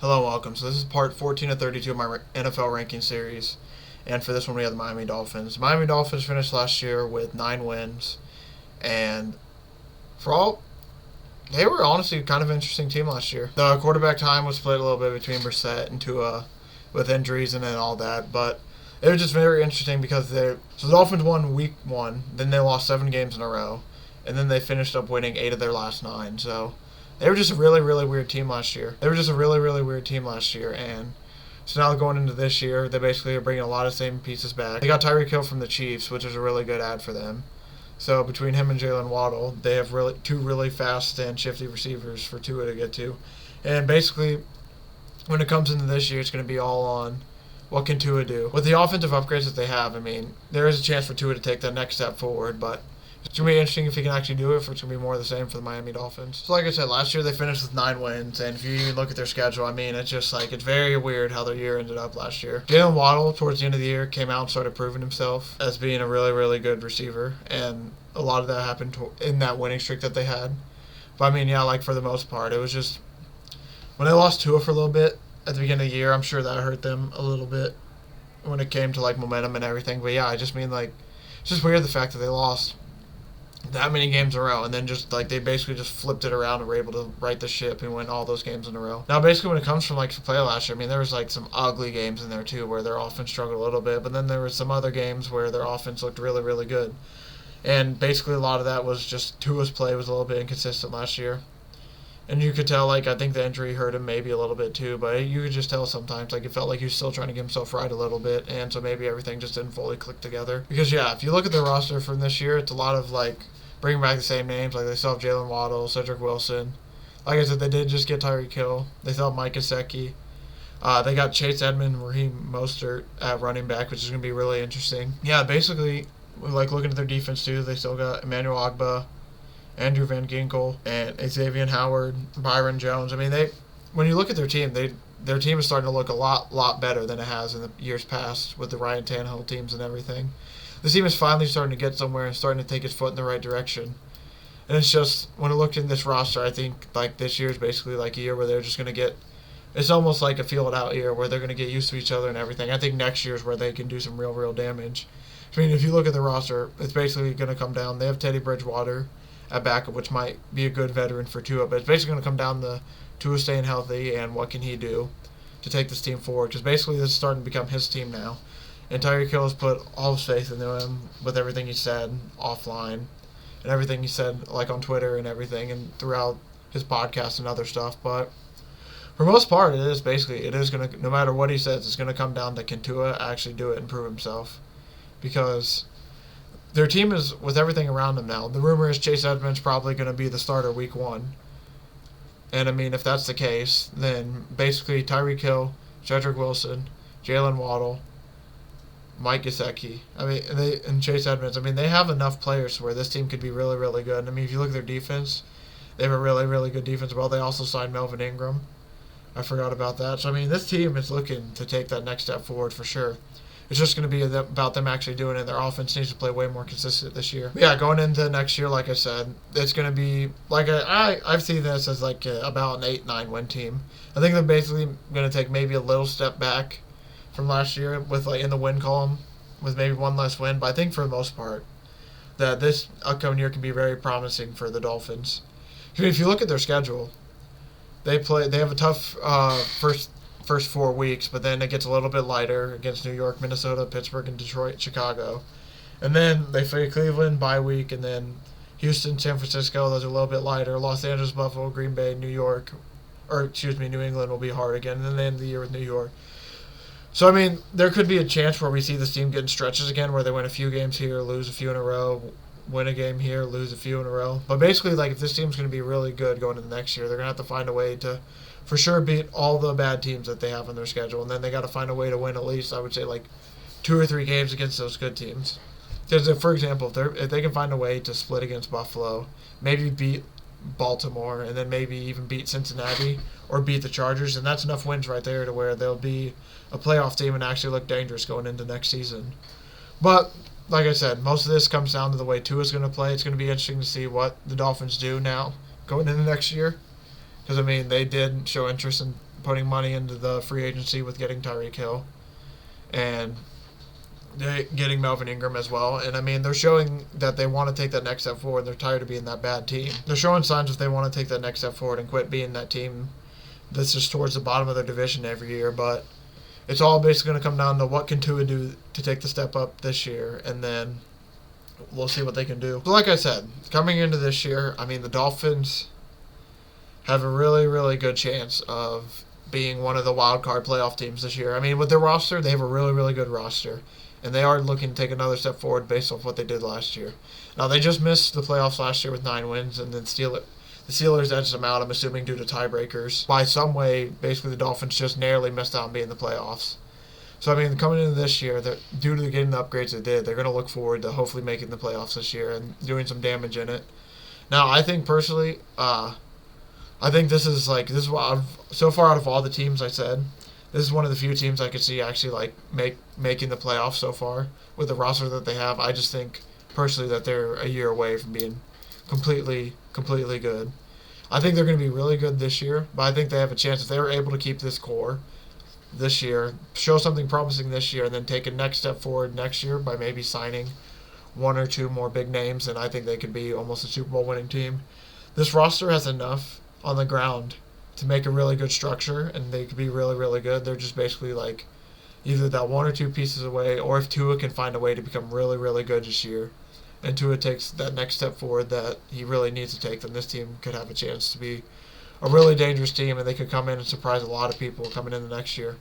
Hello, welcome. So this is part 14 of 32 of my NFL ranking series, and for this one we have the Miami Dolphins. The Miami Dolphins finished last year with 9 wins, and they were honestly kind of an interesting team last year. The quarterback time was split a little bit between Brissett and Tua, with injuries and then all that, but it was just very interesting because the Dolphins won week 1, then they lost 7 games in a row, and then they finished up winning 8 of their last 9. So they were just a really, really weird team last year. And so now going into this year, they basically are bringing a lot of same pieces back. They got Tyreek Hill from the Chiefs, which is a really good ad for them. So between him and Jalen Waddle, they have two really fast and shifty receivers for Tua to get to. And basically, when it comes into this year, it's going to be all on what can Tua do. With the offensive upgrades that they have, I mean, there is a chance for Tua to take that next step forward, but it's going to be interesting if he can actually do it, if it's going to be more of the same for the Miami Dolphins. So like I said, last year they finished with 9 wins, and if you even look at their schedule, I mean, it's just like, it's very weird how their year ended up last year. Jalen Waddle, towards the end of the year, came out and started proving himself as being a really, really good receiver, and a lot of that happened in that winning streak that they had. But I mean, yeah, like for the most part, it was just, when they lost Tua for a little bit at the beginning of the year, I'm sure that hurt them a little bit when it came to like momentum and everything. But yeah, I just mean like, it's just weird the fact that they lost that many games in a row, and then just like they basically just flipped it around and were able to right the ship and win all those games in a row. Now, basically, when it comes from like to play last year, I mean, there was like some ugly games in there too where their offense struggled a little bit, but then there were some other games where their offense looked really, really good. And basically, a lot of that was just Tua's play was a little bit inconsistent last year. And you could tell, like, I think the injury hurt him maybe a little bit too, but you could just tell sometimes, like, it felt like he was still trying to get himself right a little bit, and so maybe everything just didn't fully click together. Because, yeah, if you look at the roster from this year, it's a lot of, like, bringing back the same names. Like, they still have Jalen Waddle, Cedric Wilson. Like I said, they did just get Tyreek Hill. They still have Mike Gesicki. They got Chase Edmonds, Raheem Mostert at running back, which is going to be really interesting. Yeah, basically, like, looking at their defense, too, they still got Emmanuel Ogbah, Andrew Van Ginkel, and Xavier Howard, Byron Jones. I mean, when you look at their team, their team is starting to look a lot better than it has in the years past with the Ryan Tannehill teams and everything. This team is finally starting to get somewhere and starting to take its foot in the right direction. And it's just, when I looked at this roster, I think like this year is basically like a year where they're just going to get, it's almost like a feel-it-out year where they're going to get used to each other and everything. I think next year is where they can do some real damage. I mean, if you look at the roster, it's basically going to come down. They have Teddy Bridgewater at backup, which might be a good veteran for Tua, but it's basically going to come down to Tua staying healthy and what can he do to take this team forward, because basically this is starting to become his team now. And Tyreek Hill has put all his faith into him with everything he said offline and everything he said like on Twitter and everything and throughout his podcast and other stuff. But for the most part, it is going to, no matter what he says, it's going to come down to can Tua actually do it and prove himself, because their team is with everything around them now. The rumor is Chase Edmonds probably going to be the starter week 1. And I mean, if that's the case, then basically Tyreek Hill, Cedric Wilson, Jalen Waddle, Mike Gesicki, and Chase Edmonds. I mean, they have enough players where this team could be really, really good. I mean, if you look at their defense, they have a really, really good defense. Well, they also signed Melvin Ingram. I forgot about that. So, I mean, this team is looking to take that next step forward for sure. It's just going to be about them actually doing it. Their offense needs to play way more consistent this year. But yeah, going into next year, like I said, it's going to be like I've seen this as like about an 8-9 win team. I think they're basically going to take maybe a little step back from last year with like in the win column with maybe one less win. But I think for the most part that this upcoming year can be very promising for the Dolphins. I mean, if you look at their schedule, they have a tough first 4 weeks, but then it gets a little bit lighter against New York, Minnesota, Pittsburgh, and Detroit, Chicago. And then they play Cleveland bye week, and then Houston, San Francisco, those are a little bit lighter. Los Angeles, Buffalo, Green Bay, New England will be hard again, and then they end the year with New York. So, I mean, there could be a chance where we see this team getting stretches again, where they win a few games here, lose a few in a row, win a game here, lose a few in a row. But basically, like, if this team's going to be really good going into the next year, they're going to have to find a way to for sure beat all the bad teams that they have on their schedule, and then they got to find a way to win at least, I would say, like 2 or 3 games against those good teams. Because, for example, if they can find a way to split against Buffalo, maybe beat Baltimore, and then maybe even beat Cincinnati or beat the Chargers, and that's enough wins right there to where they'll be a playoff team and actually look dangerous going into next season. But like I said, most of this comes down to the way Tua's going to play. It's going to be interesting to see what the Dolphins do now going into next year. Because, I mean, they did show interest in putting money into the free agency with getting Tyreek Hill and getting Melvin Ingram as well. And I mean, they're showing that they want to take that next step forward. They're tired of being that bad team. They're showing signs that they want to take that next step forward and quit being that team that's just towards the bottom of their division every year. But it's all basically going to come down to what can Tua do to take the step up this year, and then we'll see what they can do. So like I said, coming into this year, I mean, the Dolphins have a really, really good chance of being one of the wild card playoff teams this year. I mean, with their roster, they have a really, really good roster, and they are looking to take another step forward based off what they did last year. Now, they just missed the playoffs last year with 9 wins, and then the Steelers edged them out, I'm assuming, due to tiebreakers. By some way, basically the Dolphins just narrowly missed out on being in the playoffs. So, I mean, coming into this year, due to getting the upgrades they did, they're going to look forward to hopefully making the playoffs this year and doing some damage in it. Now, I think personally, I think this is what so far out of all the teams I said, this is one of the few teams I could see actually like making the playoffs so far with the roster that they have. I just think personally that they're a year away from being completely good. I think they're going to be really good this year, but I think they have a chance if they were able to keep this core this year, show something promising this year, and then take a next step forward next year by maybe signing 1 or 2 more big names, and I think they could be almost a Super Bowl winning team. This roster has enough on the ground to make a really good structure, and they could be really, really good. They're just basically like either that 1 or 2 pieces away, or if Tua can find a way to become really, really good this year, and Tua takes that next step forward that he really needs to take, then this team could have a chance to be a really dangerous team, and they could come in and surprise a lot of people coming in the next year.